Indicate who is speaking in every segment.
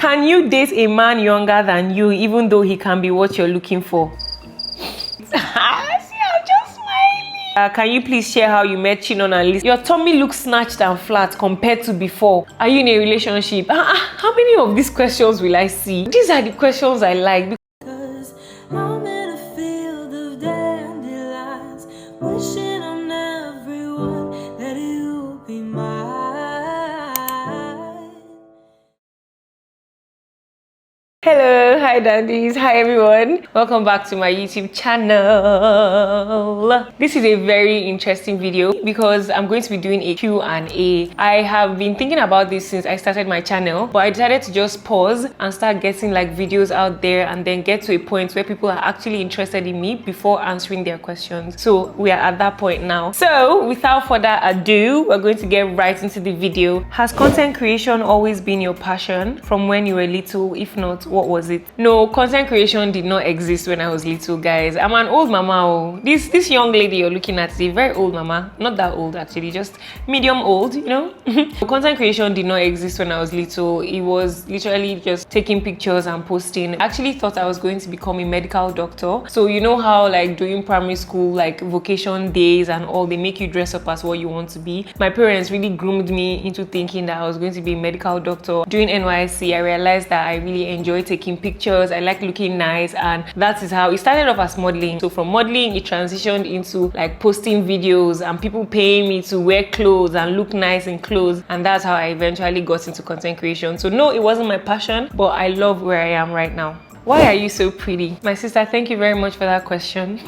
Speaker 1: Can you date a man younger than you even though he can be what you're looking for? See, I'm just smiling. Can you please share how you met Chinon and Liz? Your tummy looks snatched and flat compared to before. Are you in a relationship? How many of these questions will I see? These are the questions I like.
Speaker 2: I'm in a field of dandelions, wishing on everyone that you'll be mine.
Speaker 1: Hello, hi Dandies, hi everyone. Welcome back to my YouTube channel. This is a very interesting video because I'm going to be doing a Q&A. I have been thinking about this since I started my channel, but I decided to just pause and start getting like videos out there and then get to a point where people are actually interested in me before answering their questions. So we are at that point now. So without further ado, we're going to get right into the video. Has content creation always been your passion from when you were little? If not, what was it? No, content creation did not exist when I was little, guys. I'm an old mama. This young lady you're looking at is a very old mama. Not that old actually, just medium old, you know. Content creation did not exist when I was little. It was literally just taking pictures and posting. I actually thought I was going to become a medical doctor. So you know how like during primary school, like vocation days and all, they make you dress up as what you want to be. My parents really groomed me into thinking that I was going to be a medical doctor. During NYSC, I realized that I really enjoy taking pictures. I like looking nice, and that is how it started off as modeling. So from modeling, it transitioned into like posting videos and people paying me to wear clothes and look nice in clothes, and that's how I eventually got into content creation. So no, it wasn't my passion, but I love where I am right now. Why are you so pretty? My sister, thank you very much for that question.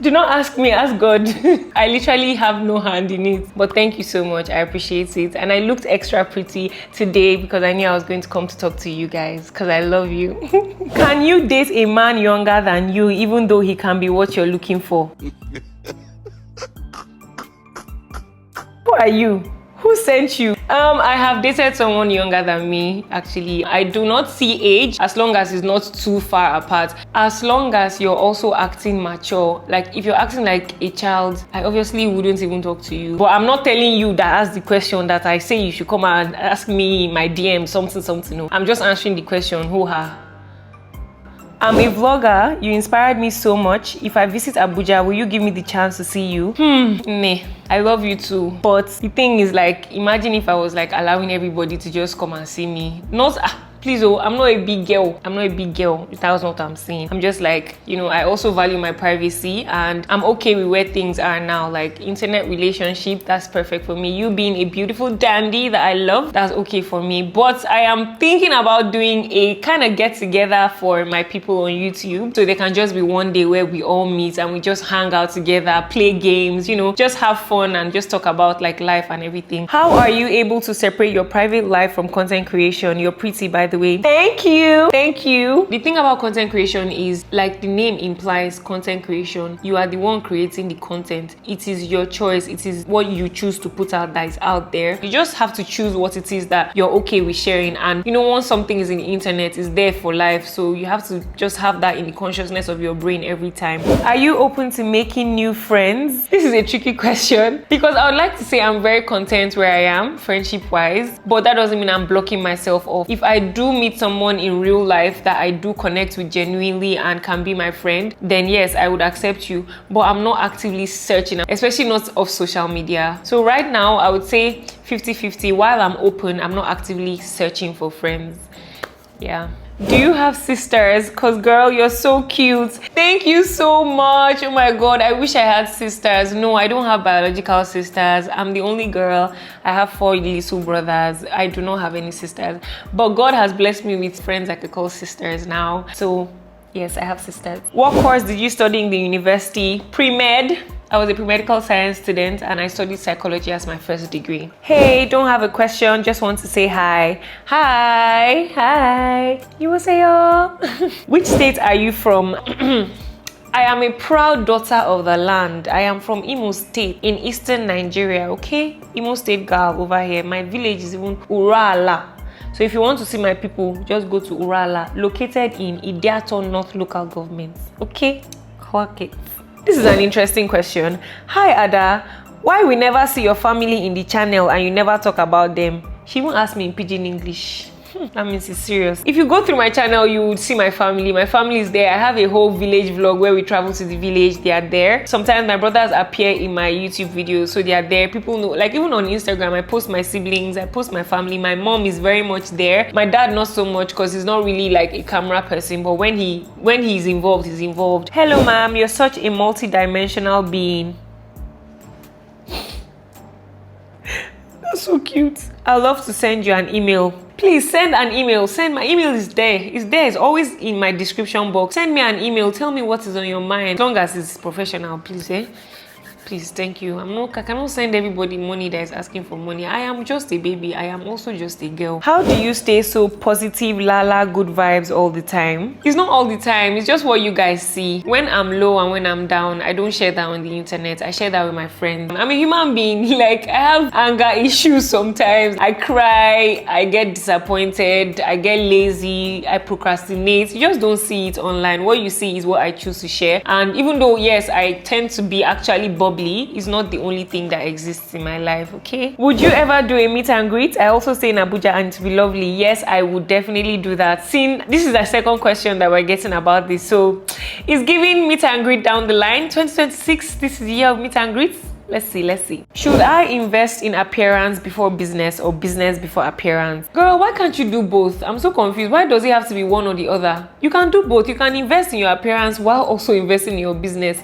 Speaker 1: Do not ask me, ask God. I literally have no hand in it. But thank you so much. I appreciate it. And I looked extra pretty today because I knew I was going to come to talk to you guys because I love you. Can you date a man younger than you even though he can be what you're looking for? Who are you? Who sent you? I have dated someone younger than me, actually. I do not see age as long as it's not too far apart. As long as you're also acting mature. Like if you're acting like a child, I obviously wouldn't even talk to you. But I'm not telling you that that's the question that I say you should come and ask me in my DM something. No. I'm just answering the question, who her? I'm a vlogger. You inspired me so much. If I visit Abuja, will you give me the chance to see you? Nah. I love you too. But the thing is, like, imagine if I was like allowing everybody to just come and see me. Not please, I'm not a big girl. I'm not a big girl. That's not what I'm saying. I'm just like, you know, I also value my privacy and I'm okay with where things are now. Like internet relationship, that's perfect for me. You being a beautiful dandy that I love, that's okay for me. But I am thinking about doing a kind of get together for my people on YouTube. So there can just be one day where we all meet and we just hang out together, play games, you know, just have fun and just talk about like life and everything. How are you able to separate your private life from content creation? You're pretty, by the way. Thank you. The thing about content creation is, like the name implies, content creation. You are the one creating the content. It is your choice. It is what you choose to put out that is out there. You just have to choose what it is that you're okay with sharing. And you know, once something is in the internet, it's there for life. So you have to just have that in the consciousness of your brain every time. Are you open to making new friends? This is a tricky question because I would like to say I'm very content where I am, friendship wise, but that doesn't mean I'm blocking myself off. If I do meet someone in real life that I do connect with genuinely and can be my friend, then yes, I would accept you. But I'm not actively searching, especially not off social media. So right now, I would say 50-50. While I'm open, I'm not actively searching for friends. Yeah. Do you have sisters? Cause girl, you're so cute. Thank you so much. Oh my God, I wish I had sisters. No, I don't have biological sisters. I'm the only girl. I have 4 little brothers. I do not have any sisters. But God has blessed me with friends I could call sisters now. So yes, I have sisters. What course did you study in the university? Pre-med. I was a pre-medical science student and I studied psychology as my first degree. Hey, don't have a question, just want to say hi. Hi. You will say, oh. Which state are you from? I am a proud daughter of the land. I am from Imo State in eastern Nigeria, okay? Imo State girl over here. My village is even Urala. So if you want to see my people, just go to Urala, located in Idiaton North Local Government, okay? Clock it. This is an interesting question. Hi Ada, why we never see your family in the channel and you never talk about them? She even asked me in pidgin English. That means it's serious. If you go through my channel, you would see my family. My family is there. I have a whole village vlog where we travel to the village. They are there. Sometimes my brothers appear in my YouTube videos, so they are there. People know, like even on Instagram, I post my siblings, I post my family. My mom is very much there. My dad not so much because he's not really like a camera person, but when he's involved, he's involved. Hello, ma'am. You're such a multi-dimensional being. That's so cute. I'd love to send you an email. Please send an email. My email is there. It's there. It's always in my description box. Send me an email. Tell me what is on your mind. As long as it's professional, please, Please, thank you. I cannot send everybody money that is asking for money. I am just a baby. I am also just a girl. How do you stay so positive, lala, good vibes all the time? It's not all the time. It's just what you guys see. When I'm low and when I'm down, I don't share that on the internet. I share that with my friends. I'm a human being. Like, I have anger issues sometimes. I cry. I get disappointed. I get lazy. I procrastinate. You just don't see it online. What you see is what I choose to share. And even though, yes, I tend to be actually bubbly, is not the only thing that exists in my life, okay? Would you ever do a meet and greet? I also stay in Abuja and to be lovely. Yes, I would definitely do that. Seeing this is the second question that we're getting about this, so it's giving meet and greet down the line. 2026, this is the year of meet and greets. Let's see. Should I invest in appearance before business or business before appearance? Girl, why can't you do both? I'm so confused. Why does it have to be one or the other? You can do both. You can invest in your appearance while also investing in your business.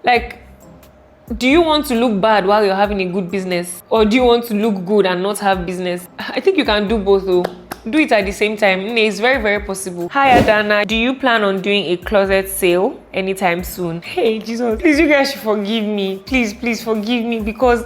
Speaker 1: Like, do you want to look bad while you're having a good business? Or do you want to look good and not have business? I think you can do both though. Do it at the same time. It's very, very possible. Hi Adana, do you plan on doing a closet sale anytime soon? Hey Jesus, please, you guys should forgive me. Please forgive me because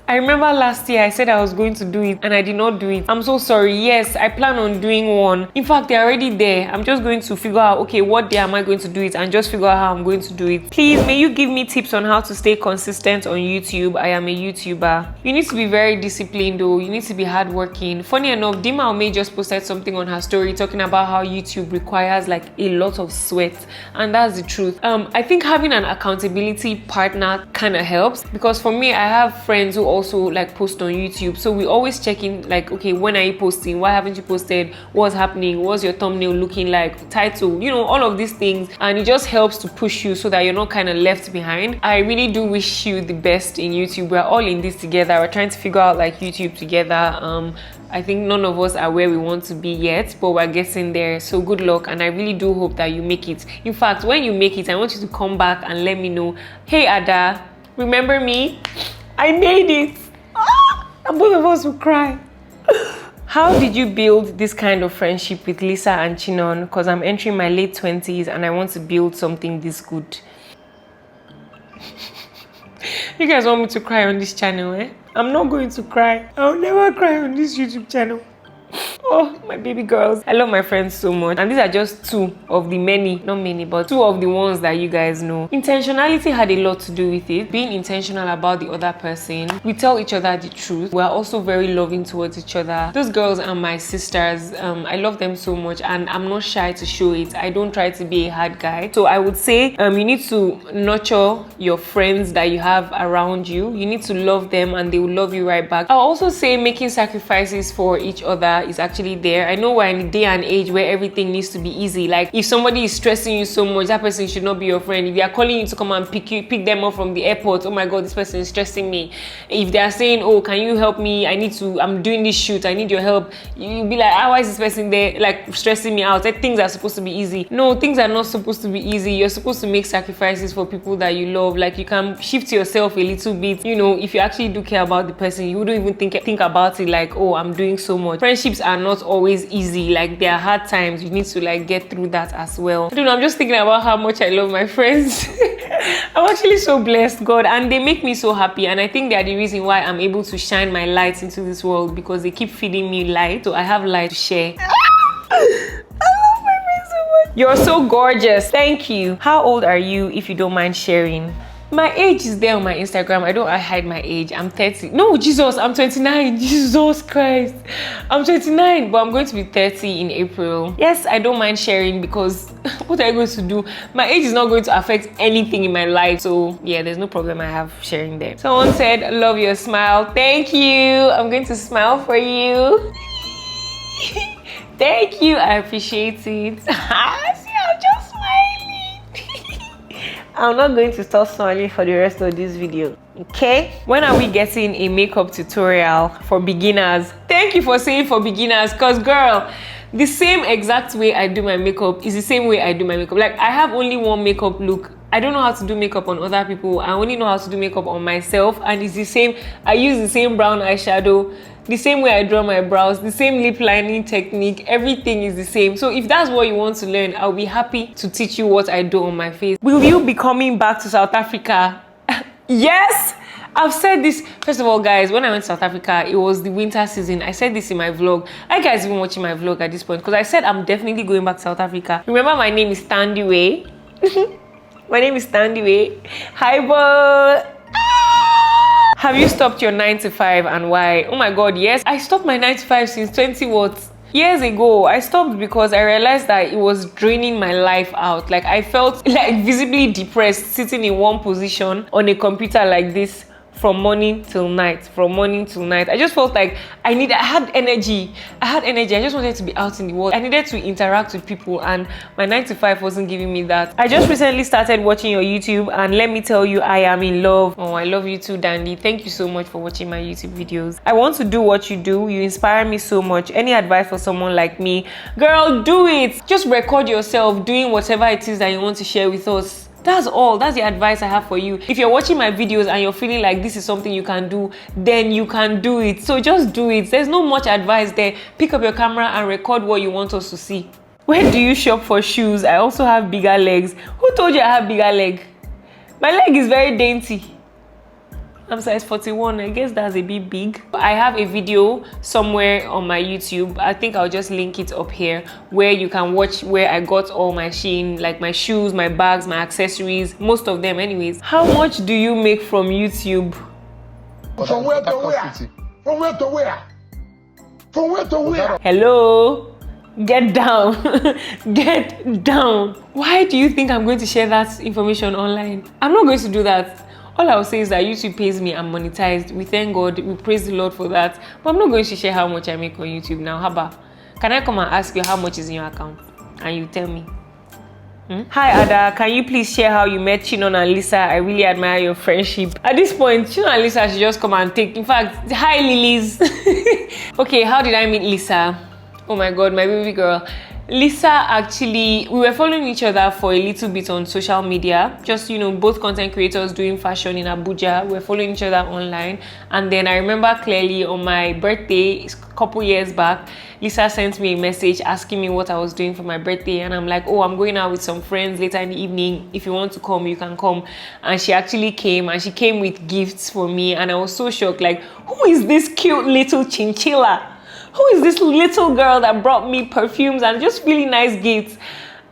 Speaker 1: I remember last year I said I was going to do it and I did not do it. I'm so sorry. Yes, I plan on doing one. In fact, they're already there. I'm just going to figure out, okay, what day am I going to do it and just figure out how I'm going to do it. Please, may you give me tips on how to stay consistent on YouTube? I am a YouTuber. You need to be very disciplined though. You need to be hardworking. Funny enough, Dima May just posted something on her story talking about how YouTube requires like a lot of sweat, and that's the truth. I think having an accountability partner kind of helps because for me, I have friends who also like post on YouTube, so we always check in like, okay, when are you posting, why haven't you posted, what's happening, what's your thumbnail looking like, title, you know, all of these things, and it just helps to push you so that you're not kind of left behind. I really do wish you the best in YouTube. We're all in this together. We're trying to figure out like YouTube together. I think none of us are where we want to be yet, but we're getting there. So good luck, and I really do hope that you make it. In fact, when you make it, I want you to come back and let me know, hey Ada, remember me? I made it! And both of us will cry. How did you build this kind of friendship with Lisa and Chinon? Because I'm entering my late 20s and I want to build something this good. You guys want me to cry on this channel, eh? I'm not going to cry. I'll never cry on this YouTube channel. Oh, my baby girls. I love my friends so much. And these are just two of the many, not many, but two of the ones that you guys know. Intentionality had a lot to do with it. Being intentional about the other person. We tell each other the truth. We're also very loving towards each other. Those girls are my sisters. I love them so much and I'm not shy to show it. I don't try to be a hard guy. So I would say you need to nurture your friends that you have around you. You need to love them and they will love you right back. I'll also say making sacrifices for each other is actually there. I know we're in a day and age where everything needs to be easy. Like if somebody is stressing you so much, that person should not be your friend. If they are calling you to come and pick them up from the airport, oh my god, this person is stressing me. If they are saying, oh, can you help me, I'm doing this shoot, I need your help, you'll be like, why is this person there like stressing me out? Like, things are supposed to be easy. No, things are not supposed to be easy. You're supposed to make sacrifices for people that you love. Like you can shift yourself a little bit. You know, if you actually do care about the person, you wouldn't even think about it like, oh, I'm doing so much. Friendships are not always easy. Like there are hard times. You need to like get through that as well. I don't know, I'm just thinking about how much I love my friends. I'm actually so blessed, God, and they make me so happy, and I think they are the reason why I'm able to shine my light into this world, because they keep feeding me light, so I have light to share. I love my friends so much. You're so gorgeous. Thank you. How old are you, if you don't mind sharing? My age is there on my Instagram. I don't hide my age. I'm 30. No, Jesus, I'm 29. Jesus Christ. I'm 29, but I'm going to be 30 in April. Yes, I don't mind sharing because what are you going to do? My age is not going to affect anything in my life. So yeah, there's no problem I have sharing there. Someone said, love your smile. Thank you. I'm going to smile for you. Thank you, I appreciate it. See, I'm just smiling. I'm not going to stop smiling for the rest of this video. Okay, when are we getting a makeup tutorial for beginners? Thank you for saying for beginners, because girl, the same exact way I do my makeup is the same way I do my makeup. Like, I have only one makeup look. I don't know how to do makeup on other people. I only know how to do makeup on myself, and it's the same. I use the same brown eyeshadow, the same way I draw my brows, the same lip lining technique. Everything is the same. So if that's what you want to learn, I'll be happy to teach you what I do on my face. Will you be coming back to South Africa? Yes, I've said this. First of all, guys, when I went to South Africa, it was the winter season. I said this in my vlog. Are you guys even watching my vlog at this point? Because I said I'm definitely going back to South Africa. Remember, my name is Dandies. My name is Dandies. Hi, boy. Have you stopped your 9 to 5 and why? Oh my God, yes. I stopped my 9 to 5 since 20 what? Years ago. I stopped because I realized that it was draining my life out. Like, I felt like visibly depressed sitting in one position on a computer like this from morning till night, I just felt like I had energy. I just wanted to be out in the world. I needed to interact with people, and my 9 to 5 wasn't giving me that. I just recently started watching your YouTube, and let me tell you, I am in love. Oh, I love you too, Dandy. Thank you so much for watching my YouTube videos. I want to do what you do. You inspire me so much. Any advice for someone like me? Girl, do it. Just record yourself doing whatever it is that you want to share with us. That's all. That's the advice I have for you. If you're watching my videos and you're feeling like this is something you can do, then you can do it. So just do it. There's no much advice there. Pick up your camera and record what you want us to see. Where do you shop for shoes? I also have bigger legs. Who told you I have bigger leg? My leg is very dainty. I'm size 41. I guess that's a bit big. I have a video somewhere on my YouTube. I think I'll just link it up here, where you can watch where I got all my Shein, like my shoes, my bags, my accessories, most of them anyways. How much do you make from YouTube?
Speaker 3: From where to where? From where to where? From where to where?
Speaker 1: Hello? Get down. Get down. Why do you think I'm going to share that information online? I'm not going to do that. All I'll say is that YouTube pays me, I'm monetized. We thank God, we praise the Lord for that. But I'm not going to share how much I make on YouTube now. Haba, can I come and ask you how much is in your account? And you tell me. Hi Ada, can you please share how you met Chinon and Lisa? I really admire your friendship. At this point, Chinon and Lisa should just come and take. In fact, hi Lilies. Okay, how did I meet Lisa? Oh my God, my baby girl. Lisa, actually, we were following each other for a little bit on social media. Just, you know, both content creators doing fashion in Abuja. We were following each other online. And then I remember clearly on my birthday, a couple years back, Lisa sent me a message asking me what I was doing for my birthday. And I'm like, oh, I'm going out with some friends later in the evening. If you want to come, you can come. And she actually came, and she came with gifts for me. And I was so shocked, like, who is this cute little chinchilla? Who is this little girl that brought me perfumes and just really nice gifts?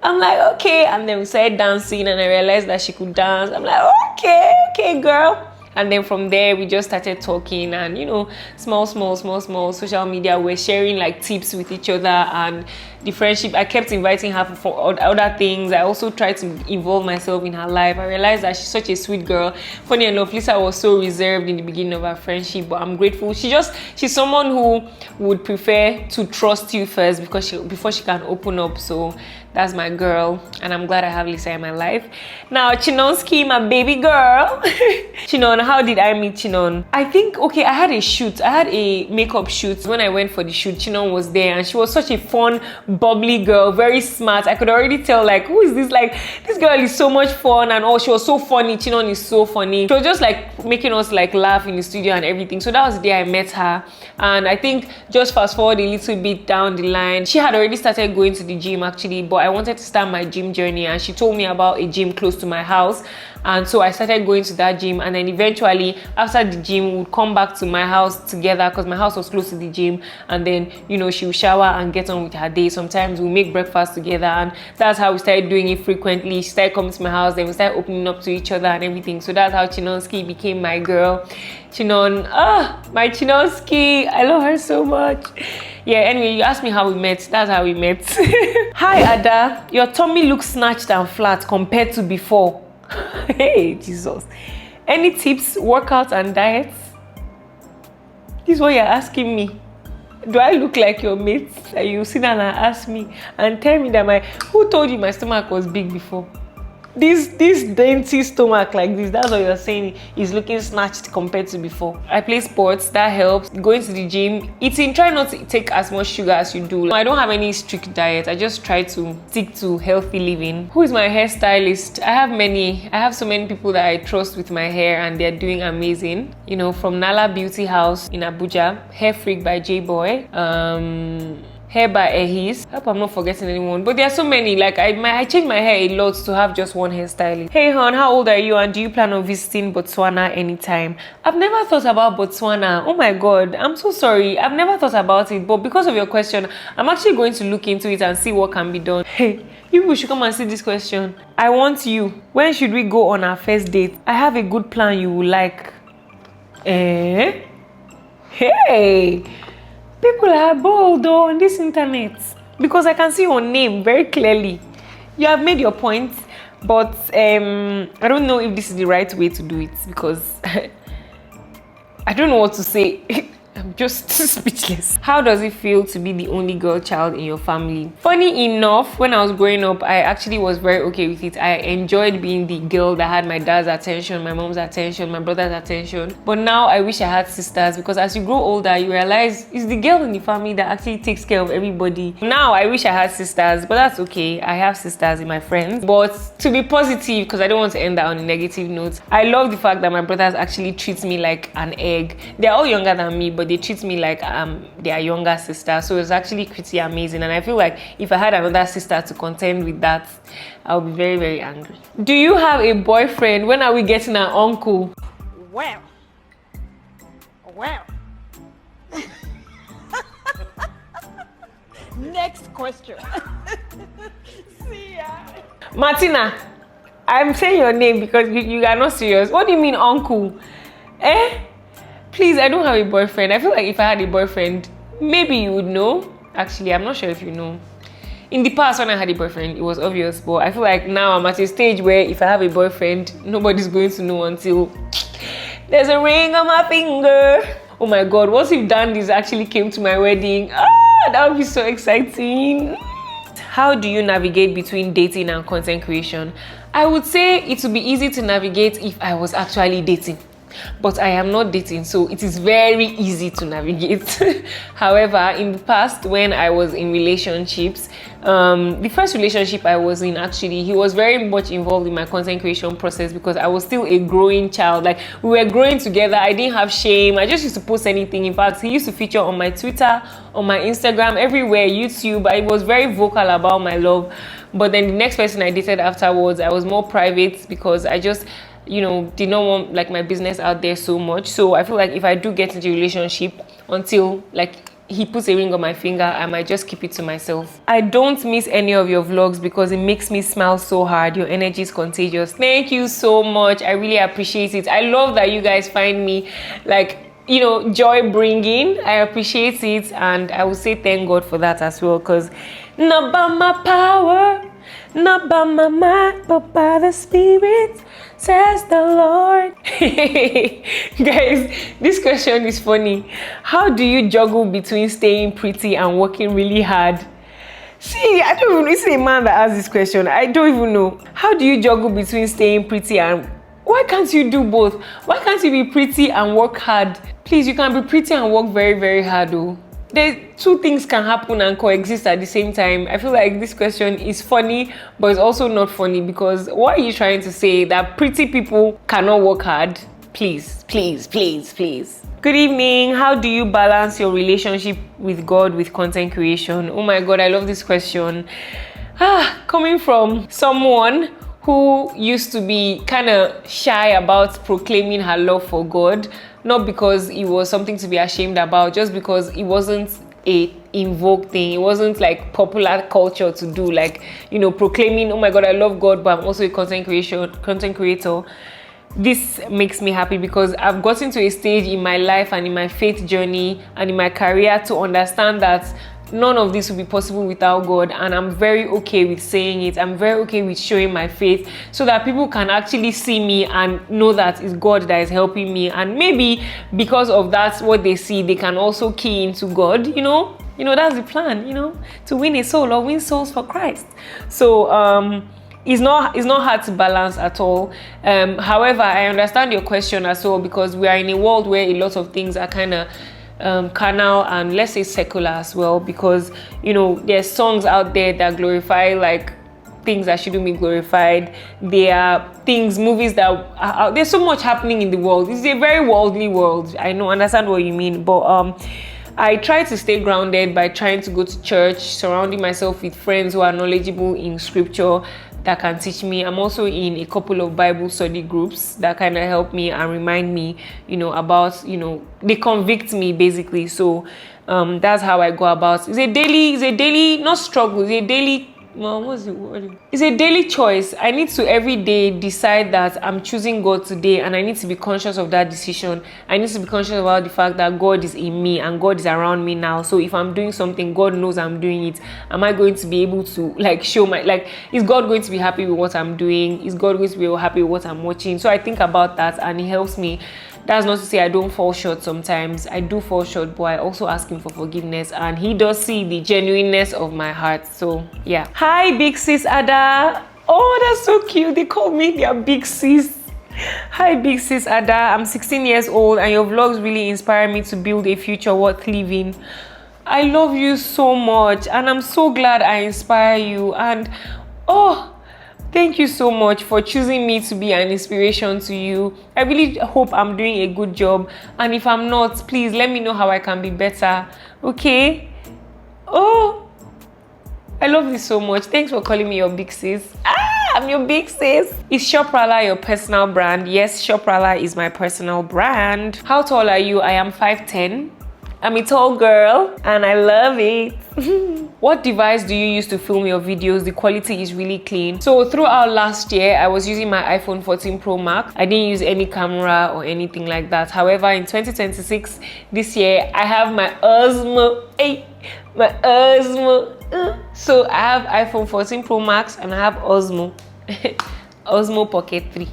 Speaker 1: I'm like, okay. And then we started dancing, and I realized that she could dance. I'm like, okay, girl. And then from there, we just started talking, and, you know, small social media. We're sharing like tips with each other, and the friendship. I kept inviting her for other things. I also tried to involve myself in her life. I realized that she's such a sweet girl. Funny enough, Lisa was so reserved in the beginning of our friendship, but I'm grateful. She's someone who would prefer to trust you first before she can open up. So that's my girl, and I'm glad I have Lisa in my life. Now, Chinonski, my baby girl. Chinon, how did I meet Chinon? I think, okay, I had a shoot. I had a makeup shoot. When I went for the shoot, Chinon was there, and she was such a fun, bubbly girl, very smart. I could already tell, like, who is this? Like, this girl is so much fun, and oh, she was so funny. Chinon is so funny. She was just like making us like laugh in the studio and everything. So that was the day I met her. And I think just fast forward a little bit down the line, she had already started going to the gym actually, but I wanted to start my gym journey, and she told me about a gym close to my house. And so I started going to that gym, and then eventually after the gym we would come back to my house together, because my house was close to the gym. And then, you know, she would shower and get on with her day. Sometimes we'll make breakfast together, and that's how we started doing it frequently. She started coming to my house, then we started opening up to each other and everything. So that's how Chinonski became my girl. Chinon, my Chinonski, I love her so much. Yeah, anyway, you asked me how we met. That's how we met. Hi Ada, your tummy looks snatched and flat compared to before. Hey Jesus, any tips, workouts and diets? This is what you're asking me. Do I look like your mate? You sit down and ask me and tell me that who told you my stomach was big before? This dainty stomach like this, that's what you're saying is looking snatched compared to before. I play sports, that helps. Going to the gym, eating, try not to take as much sugar as you do. I don't have any strict diet. I just try to stick to healthy living. Who is my hairstylist? I have many. I have so many people that I trust with my hair and they're doing amazing. You know, from Nala Beauty House in Abuja, Hair Freak by J-Boy, Hair by Ehis. I hope I'm not forgetting anyone. But there are so many. Like I change my hair a lot to have just one hairstylist. Hey hon, how old are you and do you plan on visiting Botswana anytime? I've never thought about Botswana. Oh my god, I'm so sorry. I've never thought about it. But because of your question, I'm actually going to look into it and see what can be done. Hey, you people should come and see this question. I want you. When should we go on our first date? I have a good plan you will like. Hey. People are bold though on this internet because I can see your name very clearly. You have made your point, but I don't know if this is the right way to do it because I don't know what to say. I'm just speechless. How does it feel to be the only girl child in your family? Funny enough, when I was growing up, I actually was very okay with it. I enjoyed being the girl that had my dad's attention, my mom's attention, my brother's attention. But now I wish I had sisters because as you grow older, you realize it's the girl in the family that actually takes care of everybody. Now I wish I had sisters, but that's okay. I have sisters in my friends. But to be positive, because I don't want to end that on a negative note, I love the fact that my brothers actually treat me like an egg. They're all younger than me, but they treat me like their younger sister, so it's actually pretty amazing. And I feel like if I had another sister to contend with that, I'll be very, very angry. Do you have a boyfriend? When are we getting an uncle?
Speaker 4: Well. Next question. See ya.
Speaker 1: Martina, I'm saying your name because you are not serious. What do you mean uncle? Please, I don't have a boyfriend. I feel like if I had a boyfriend, maybe you would know. Actually, I'm not sure if you know. In the past, when I had a boyfriend, it was obvious. But I feel like now I'm at a stage where if I have a boyfriend, nobody's going to know until there's a ring on my finger. Oh my God, what if Dandies actually came to my wedding? That would be so exciting. How do you navigate between dating and content creation? I would say it would be easy to navigate if I was actually dating. But I am not dating, so it is very easy to navigate. However, in the past, when I was in relationships, the first relationship I was in, actually, he was very much involved in my content creation process because I was still a growing child. Like, we were growing together. I didn't have shame. I just used to post anything. In fact, he used to feature on my Twitter, on my Instagram, everywhere, YouTube. I was very vocal about my love. But then the next person I dated afterwards, I was more private because I just, you know, did not want like my business out there so much. So I feel like if I do get into a relationship, until like he puts a ring on my finger, I might just keep it to myself. I don't miss any of your vlogs because it makes me smile so hard. Your energy is contagious. Thank you so much. I really appreciate it. I love that you guys find me like, you know, joy bringing. I appreciate it, and I will say thank God for that as well, because not by my power, not by my might, but by the Spirit, says the Lord. Guys, this question is funny. How do you juggle between staying pretty and working really hard? See, I don't even know. It's a man that asked this question. I don't even know. How do you juggle between staying pretty and... Why can't you do both? Why can't you be pretty and work hard? Please, you can be pretty and work very, very hard though. Two things can happen and coexist at the same time. I feel like this question is funny, but it's also not funny, because what are you trying to say? That pretty people cannot work hard? Please, please, please, please. Good evening. How do you balance your relationship with God with content creation? Oh my God, I love this question. Coming from someone who used to be kind of shy about proclaiming her love for God, not because it was something to be ashamed about, just because it wasn't a in vogue thing. It wasn't like popular culture to do, like, you know, proclaiming, oh my God, I love God, but I'm also a content creator. This makes me happy because I've gotten to a stage in my life and in my faith journey and in my career to understand that none of this would be possible without God, and I'm very okay with saying it. I'm very okay with showing my faith so that people can actually see me and know that it's God that is helping me, and maybe because of that, what they see, they can also key into God, you know, that's the plan, to win a soul or win souls for Christ. So it's not hard to balance at all. However, I understand your question as well, because we are in a world where a lot of things are kind of carnal and, let's say, secular as well, because there's songs out there that glorify like things that shouldn't be glorified. There are movies that there's so much happening in the world. It's a very worldly world. I understand what you mean, but I try to stay grounded by trying to go to church, surrounding myself with friends who are knowledgeable in scripture that can teach me. I'm also in a couple of Bible study groups that kind of help me and remind me, about, they convict me basically. So that's how I go about. It's a daily, not struggle, it's a daily, what's the word? It's a daily choice. I need to every day decide that I'm choosing God today, and I need to be conscious of that decision. I need to be conscious about the fact that God is in me and God is around me now. So if I'm doing something, God knows I'm doing it. Am I going to be able to show is God going to be happy with what I'm doing? Is God going to be happy with what I'm watching? So I think about that, and it helps me. That's not to say I don't fall short sometimes. I do fall short, but I also ask him for forgiveness, and he does see the genuineness of my heart. So yeah. Hi, big sis Ada. Oh, that's so cute. They call me their big sis. Hi, big sis Ada. I'm 16 years old, and your vlogs really inspire me to build a future worth living. I love you so much, and I'm so glad I inspire you. And thank you so much for choosing me to be an inspiration to you. I really hope I'm doing a good job. And if I'm not, please let me know how I can be better. Okay? Oh, I love this so much. Thanks for calling me your big sis. I'm your big sis. Is Shoprala your personal brand? Yes, Shoprala is my personal brand. How tall are you? I am 5'10". I'm a tall girl and I love it. What device do you use to film your videos? The quality is really clean. So throughout last year, I was using my iPhone 14 Pro Max. I didn't use any camera or anything like that. However, in 2026, this year, I have my Osmo. So I have iPhone 14 Pro Max and I have Osmo. Osmo Pocket 3.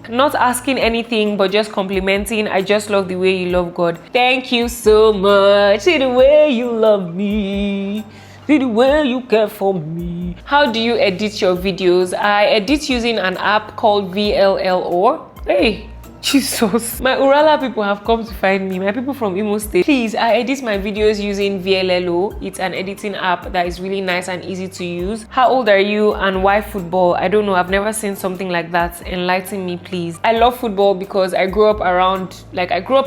Speaker 1: Not asking anything, but just complimenting. I just love the way you love God. Thank you so much. See the way you love me. See the way you care for me. How do you edit your videos? I edit using an app called VLLO. Hey, Jesus. My Urala people have come to find me. My people from Imo State. Please, I edit my videos using VLLO. It's an editing app that is really nice and easy to use. How old are you and why football? I don't know. I've never seen something like that. Enlighten me, please. I love football because I grew up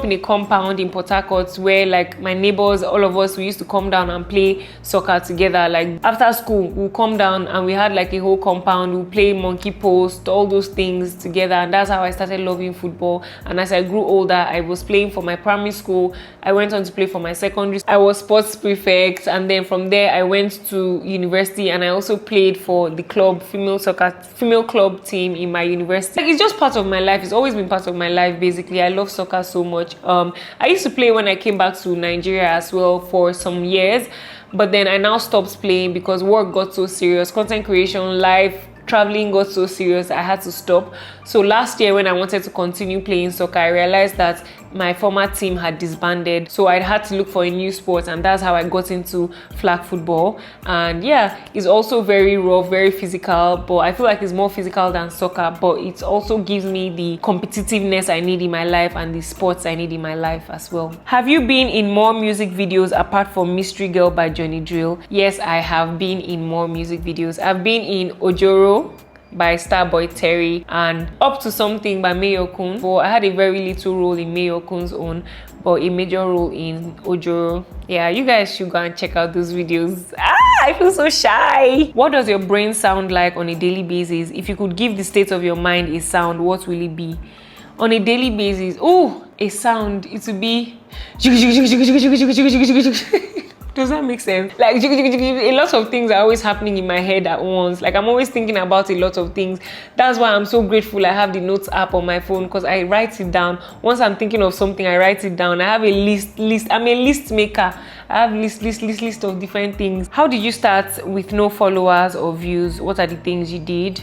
Speaker 1: in a compound in Port Harcourt where my neighbors, all of us, we used to come down and play soccer together. After school, we'll come down and we had a whole compound. We'll play monkey post, all those things together. And that's how I started loving football. And as I grew older, I was playing for my primary school. I went on to play for my secondary school. I was sports prefect, and then from there I went to university, and I also played for the club, female club team in my university. It's just part of my life. It's always been part of my life, basically. I love soccer so much. I used to play when I came back to Nigeria as well for some years, but then I now stopped playing because work got so serious. Content creation, life, traveling got so serious, I had to stop. So last year when I wanted to continue playing soccer, I realized that my former team had disbanded, so I had to look for a new sport, and that's how I got into flag football. And yeah, it's also very rough, very physical, but I feel like it's more physical than soccer, but it also gives me the competitiveness I need in my life and the sports I need in my life as well. Have you been in more music videos apart from Mystery Girl by Johnny Drill? Yes, I have been in more music videos. I've been in Ojoro by Starboy Terry and Up to Something by Mayor Kun. But I had a very little role in Mayor Kun's own, but a major role in Ojoro. Yeah, you guys should go and check out those videos. I feel so shy. What does your brain sound like on a daily basis? If you could give the state of your mind a sound, what will it be? On a daily basis, a sound, it would be does that make sense? A lot of things are always happening in my head at once. I'm always thinking about a lot of things. That's why I'm so grateful I have the notes app on my phone, because I write it down. Once I'm thinking of something, I write it down. I have a list. I'm a list maker. I have list of different things. How did you start with no followers or views? What are the things you did?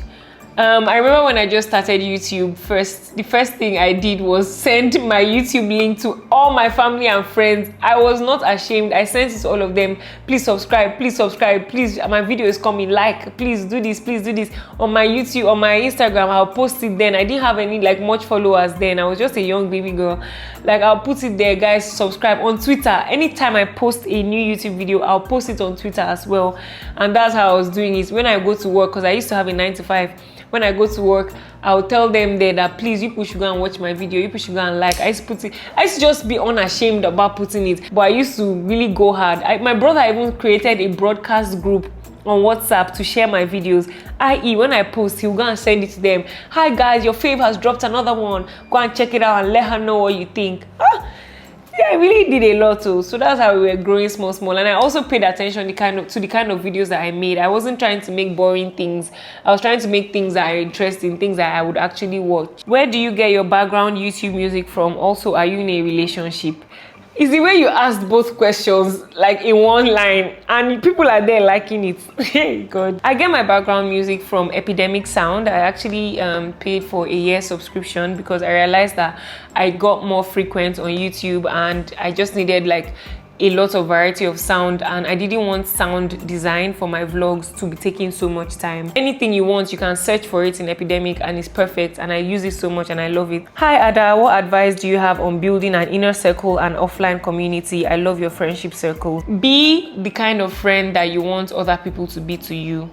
Speaker 1: I remember when I just started YouTube the first thing I did was send my YouTube link to all my family and friends. I was not ashamed. I sent it to all of them. Please subscribe, please, my video is coming, like, please do this on my YouTube, on my Instagram. I'll post it then. I didn't have any like much followers then. I was just a young baby girl. Like, I'll put it there, guys. Subscribe. On Twitter, anytime I post a new YouTube video, I'll post it on Twitter as well. And that's how I was doing it when I go to work, because I used to have a 9 to 5. When I go to work, I'll tell them there that please, you people should go and watch my video, you people should go and like. I used to just be unashamed about putting it, but I used to really go hard. My brother even created a broadcast group on WhatsApp to share my videos, i.e. when I post, he'll go and send it to them. Hi guys, your fave has dropped another one, go and check it out and let her know what you think. Yeah, I really did a lot too. So that's how we were growing small. And I also paid attention to the kind of videos that I made. I wasn't trying to make boring things. I was trying to make things that are interesting, things that I would actually watch. Where do you get your background YouTube music from? Also, are you in a relationship? It's the way you asked both questions like in one line, and people are there liking it. Hey God. I get my background music from Epidemic Sound. I actually paid for a year subscription because I realized that I got more frequent on YouTube and I just needed like a lot of variety of sound, and I didn't want sound design for my vlogs to be taking so much time. Anything you want, you can search for it in Epidemic and it's perfect, and I use it so much and I love it. Hi Ada, what advice do you have on building an inner circle and offline community? I love your friendship circle. Be the kind of friend that you want other people to be to you.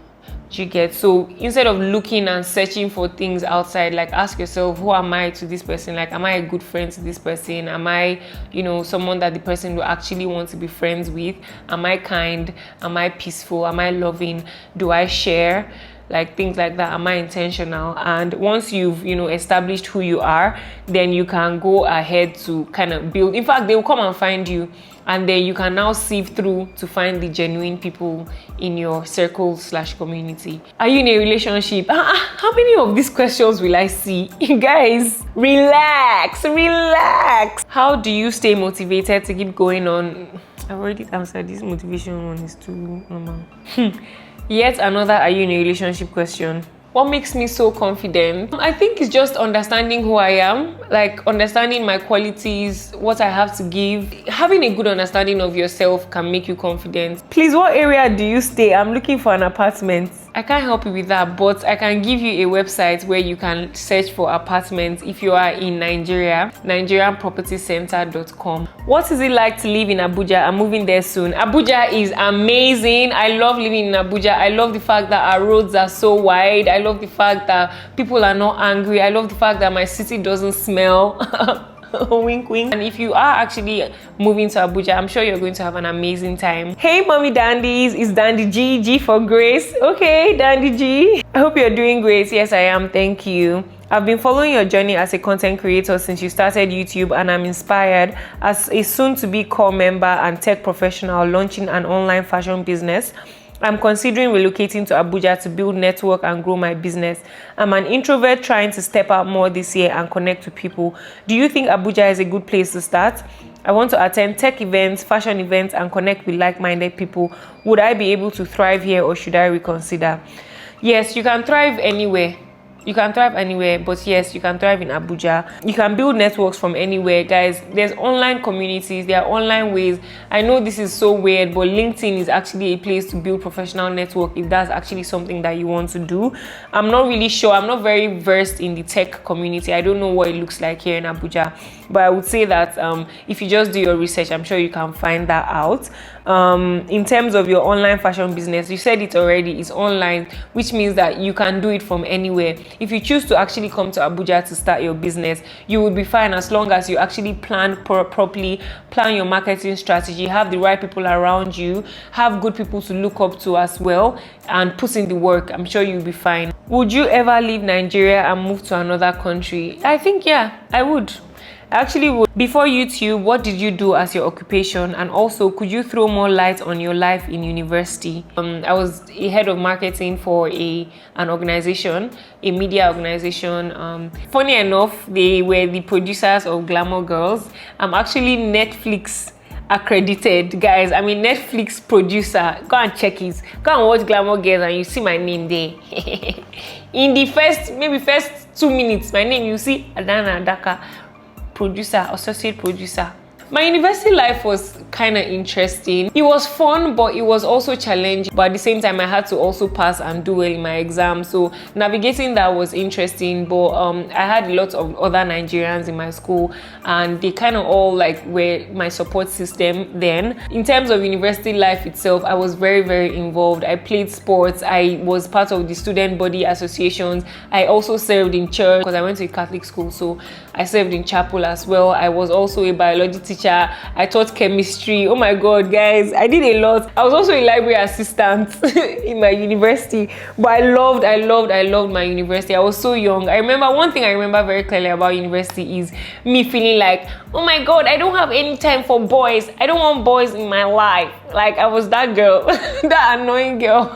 Speaker 1: Do you get? So instead of looking and searching for things outside, like ask yourself, who am I to this person? Like, am I a good friend to this person? Am I, someone that the person will actually want to be friends with? Am I kind? Am I peaceful? Am I loving? Do I share? Like things like that. Am I intentional? And once you've established who you are, then you can go ahead to kind of build. In fact, they will come and find you, and then you can now sieve through to find the genuine people in your circle/community. Are you in a relationship? How many of these questions will I see? Guys, relax. How do you stay motivated to keep going on? I've already answered. This motivation one is too normal. Yet another are you in a relationship question. What makes me so confident? I think it's just understanding who I am, like understanding my qualities, what I have to give. Having a good understanding of yourself can make you confident. Please, what area do you stay? I'm looking for an apartment. I can't help you with that, but I can give you a website where you can search for apartments if you are in Nigeria, nigerianpropertycenter.com. What is it like to live in Abuja? I'm moving there soon. Abuja is amazing. I love living in Abuja. I love the fact that our roads are so wide. I love the fact that people are not angry. I love the fact that my city doesn't smell. Wink wink. And if you are actually moving to Abuja, I'm sure you're going to have an amazing time. Hey mommy dandies, it's Dandy G for Grace. Okay, Dandy G, I hope you're doing great. Yes, I am. Thank you. I've been following your journey as a content creator since you started YouTube, and I'm inspired. As a soon-to-be core member and tech professional launching an online fashion business, I'm considering relocating to Abuja to build network and grow my business. I'm an introvert trying to step out more this year and connect with people. Do you think Abuja is a good place to start? I want to attend tech events, fashion events, and connect with like-minded people. Would I be able to thrive here, or should I reconsider? Yes, you can thrive anywhere. You can thrive anywhere, but yes, you can thrive in Abuja. You can build networks from anywhere, guys. There's online communities, there are online ways. I know this is so weird, but LinkedIn is actually a place to build professional network if that's actually something that you want to do. I'm not really sure. I'm not very versed in the tech community. I don't know what it looks like here in Abuja, but I would say that if you just do your research, I'm sure you can find that out. In terms of your online fashion business, you said it already, it's online, which means that you can do it from anywhere. If you choose to actually come to Abuja to start your business, you will be fine as long as you actually plan properly, plan your marketing strategy, have the right people around you, have good people to look up to as well, and put in the work. I'm sure you'll be fine. Would you ever leave Nigeria and move to another country? I think, yeah, I would. I actually would. Before YouTube, what did you do as your occupation? And also, could you throw more light on your life in university? I was a head of marketing for an organization, a media organization. Funny enough, they were the producers of Glamour Girls. I'm actually Netflix accredited, guys. I'm a Netflix producer. Go and check it. Go and watch Glamour Girls and you see my name there. In the first 2 minutes, my name, you see Adana Adaka, producer, associate producer. My university life was kind of interesting. It was fun, but it was also challenging. But at the same time, I had to also pass and do well in my exam. So navigating that was interesting. But I had lots of other Nigerians in my school, and they kind of all like were my support system then. In terms of university life itself, I was very, very involved. I played sports. I was part of the student body associations. I also served in church because I went to a Catholic school. So I served in chapel as well. I was also a biology teacher. I taught chemistry. Oh my god, guys, I did a lot. I was also a library assistant in my university. But I loved my university. I was so young. I remember one thing I remember very clearly about university is me feeling like, oh my god, I don't have any time for boys. I don't want boys in my life. Like, I was that girl, that annoying girl.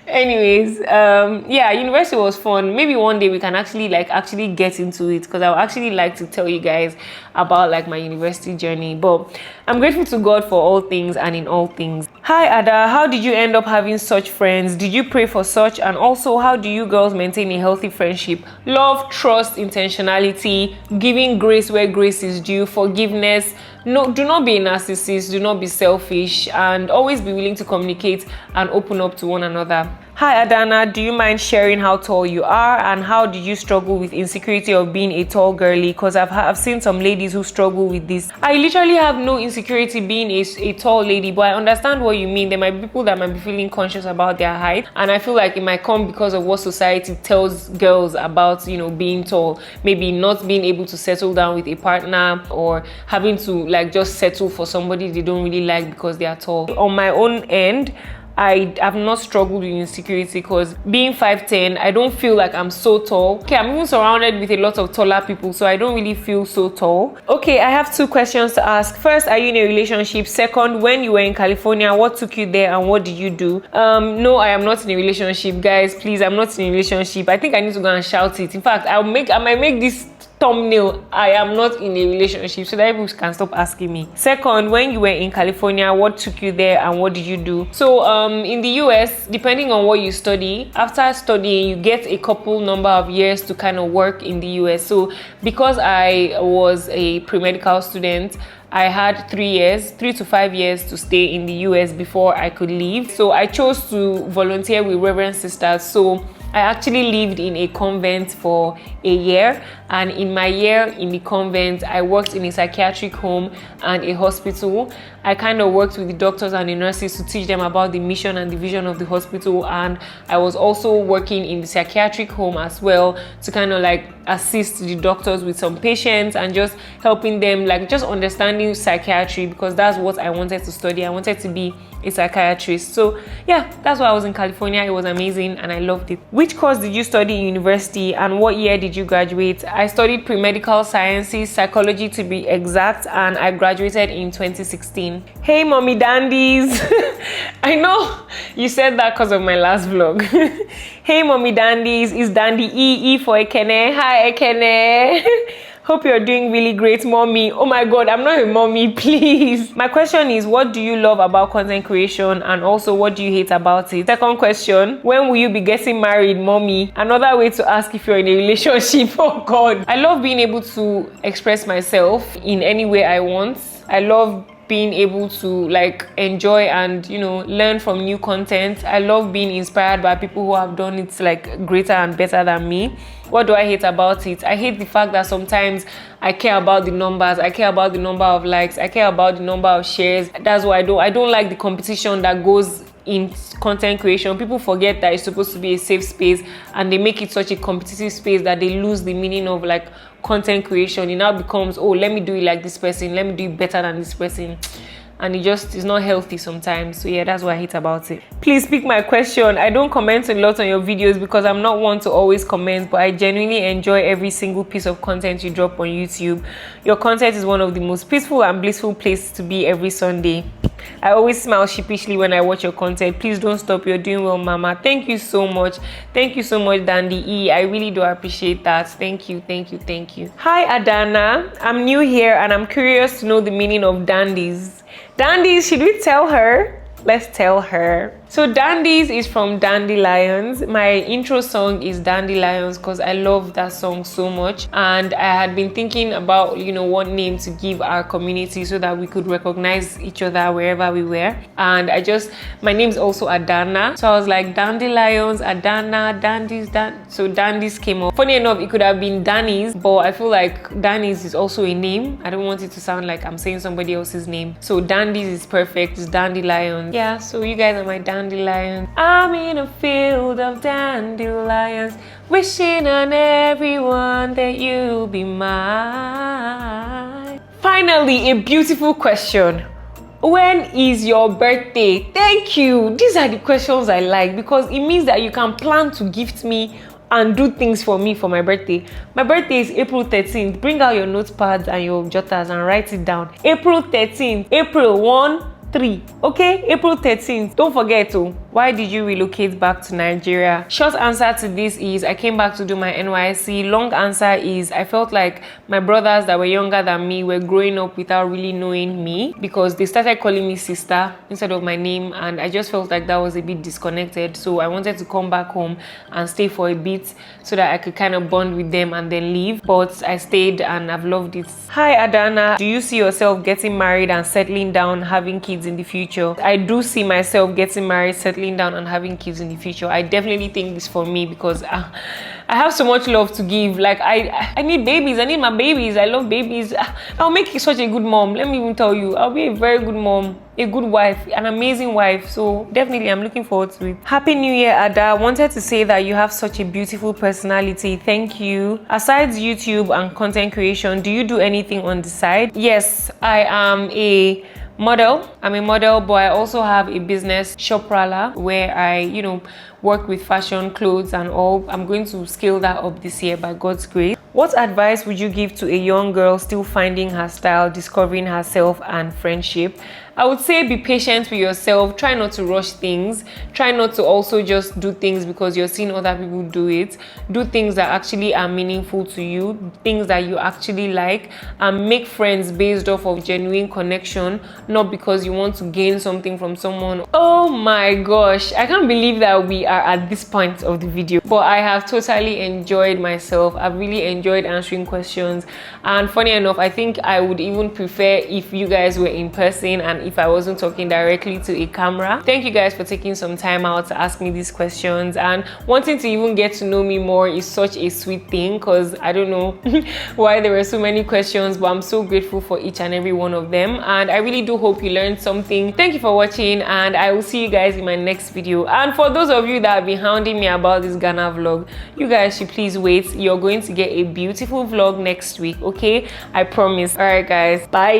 Speaker 1: Anyways, yeah, university was fun. Maybe one day we can actually get into it, because I would actually like to tell you guys about like my university journey. But I'm grateful to God for all things and in all things. Hi Ada, how did you end up having such friends? Did you pray for such? And also, how do you girls maintain a healthy friendship? Love, trust, intentionality, giving grace where grace is due, forgiveness. No, do not be a narcissist, do not be selfish, and always be willing to communicate and open up to one another. Hi Adana, do you mind sharing how tall you are, and how did you struggle with insecurity of being a tall girly? Because I've seen some ladies who struggle with this. I literally have no insecurity being a tall lady, but I understand what you mean. There might be people that might be feeling conscious about their height, and I feel like it might come because of what society tells girls about, you know, being tall. Maybe not being able to settle down with a partner, or having to like just settle for somebody they don't really like because they are tall. On my own end, I have not struggled with insecurity, because being 5'10", I don't feel like I'm so tall. Okay, I'm even surrounded with a lot of taller people, so I don't really feel so tall. Okay, I have 2 questions to ask. First, are you in a relationship? Second, when you were in California, what took you there and what did you do? No, I am not in a relationship, guys. Please, I'm not in a relationship. I think I need to go and shout it. In fact, I might make this thumbnail, I am not in a relationship, so that people can stop asking me. Second, when you were in California, what took you there and what did you do? So in the US, depending on what you study, after studying you get a couple number of years to kind of work in the US. So because I was a pre-medical student, I had 3 to 5 years to stay in the US before I could leave. So I chose to volunteer with Reverend Sisters. So I actually lived in a convent for a year, and in my year in the convent, I worked in a psychiatric home and a hospital. I kind of worked with the doctors and the nurses to teach them about the mission and the vision of the hospital, and I was also working in the psychiatric home as well to kind of like assist the doctors with some patients and just helping them like just understanding psychiatry, because that's what I wanted to study. I wanted to be a psychiatrist. So yeah, that's why I was in California. It was amazing and I loved it. Which course did you study in university and what year did you graduate? I studied pre-medical sciences, psychology to be exact, and I graduated in 2016. Hey mommy dandies. I know you said that because of my last vlog. Hey mommy dandies, is Dandy E for Ekene. Hi Ekene. Hope you're doing really great, mommy. Oh my god, I'm not a mommy, please. My question is, what do you love about content creation, and also what do you hate about it? Second question, when will you be getting married, mommy? Another way to ask if you're in a relationship. Oh god. I love being able to express myself in any way I want. I love being able to like enjoy and, you know, learn from new content. I love being inspired by people who have done it like greater and better than me. What do I hate about it? I hate the fact that sometimes I care about the numbers. I care about the number of likes. I care about the number of shares. That's why I don't like the competition that goes in content creation. People forget that it's supposed to be a safe space, and they make it such a competitive space that they lose the meaning of like content creation. It now becomes, oh, let me do it like this person, let me do it better than this person, and it just is not healthy sometimes. So yeah, that's what I hate about it. Please pick my question. I don't comment a lot on your videos because I'm not one to always comment, but I genuinely enjoy every single piece of content you drop on YouTube. Your content is one of the most peaceful and blissful places to be every Sunday. I always smile sheepishly when I watch your content. Please don't stop. You're doing well, mama. Thank you so much. Thank you so much, Dandy E. I really do appreciate that. Thank you. Hi, Adana. I'm new here and I'm curious to know the meaning of dandies. Dandies, should we tell her? Let's tell her. So Dandies is from Dandelions. My intro song is Dandelions because I love that song so much, and I had been thinking about, you know, what name to give our community so that we could recognize each other wherever we were. And my name's also Adana, so I was like Dandelions, Adana, Dandies, so Dandies came up. Funny enough, it could have been Danny's, but I feel like Danny's is also a name. I don't want it to sound like I'm saying somebody else's name, so Dandies is perfect. It's Dandelions. Yeah, so you guys are my dandelions. I'm in a field of dandelions, wishing on everyone that you'll be mine. Finally, a beautiful question. When is your birthday? Thank you. These are the questions I like because it means that you can plan to gift me and do things for me for my birthday. My birthday is April 13th. Bring out your notepads and your jotters and write it down. April 13th. April 1, 3. Okay, April 13th. Don't forget to. Why did you relocate back to Nigeria? Short answer to this is I came back to do my NYSC. Long answer is I felt like my brothers that were younger than me were growing up without really knowing me because they started calling me sister instead of my name, and I just felt like that was a bit disconnected. So I wanted to come back home and stay for a bit so that I could kind of bond with them and then leave. But I stayed and I've loved it. Hi Adana, do you see yourself getting married and settling down, having kids in the future? I do see myself getting married, settling down and having kids in the future. I definitely think it's for me because I have so much love to give. Like I need babies. I need my babies. I love babies. I'll make such a good mom. Let me even tell you, I'll be a very good mom, a good wife, an amazing wife. So definitely I'm looking forward to it. Happy New Year, Ada. I wanted to say that you have such a beautiful personality. Thank you. Aside YouTube and content creation, do you do anything on the side? Yes, I am a model. I'm a model, but I also have a business, Shoprala, where I, you know, work with fashion, clothes and all. I'm going to scale that up this year by God's grace. What advice would you give to a young girl still finding her style, discovering herself and friendship? I would say be patient with yourself. Try not to rush things. Try not to also just do things because you're seeing other people do it. Do things that actually are meaningful to you, things that you actually like, and make friends based off of genuine connection, not because you want to gain something from someone. Oh my gosh, I can't believe that we are at this point of the video, but I have totally enjoyed myself. I've really enjoyed answering questions, and funny enough, I think I would even prefer if you guys were in person and if I wasn't talking directly to a camera. Thank you guys for taking some time out to ask me these questions, and wanting to even get to know me more is such a sweet thing because I don't know why there were so many questions, but I'm so grateful for each and every one of them, and I really do hope you learned something. Thank you for watching, and I will see you guys in my next video. And for those of you that have been hounding me about this Ghana vlog, you guys should please wait. You're going to get a beautiful vlog next week, okay? I promise. All right guys, bye.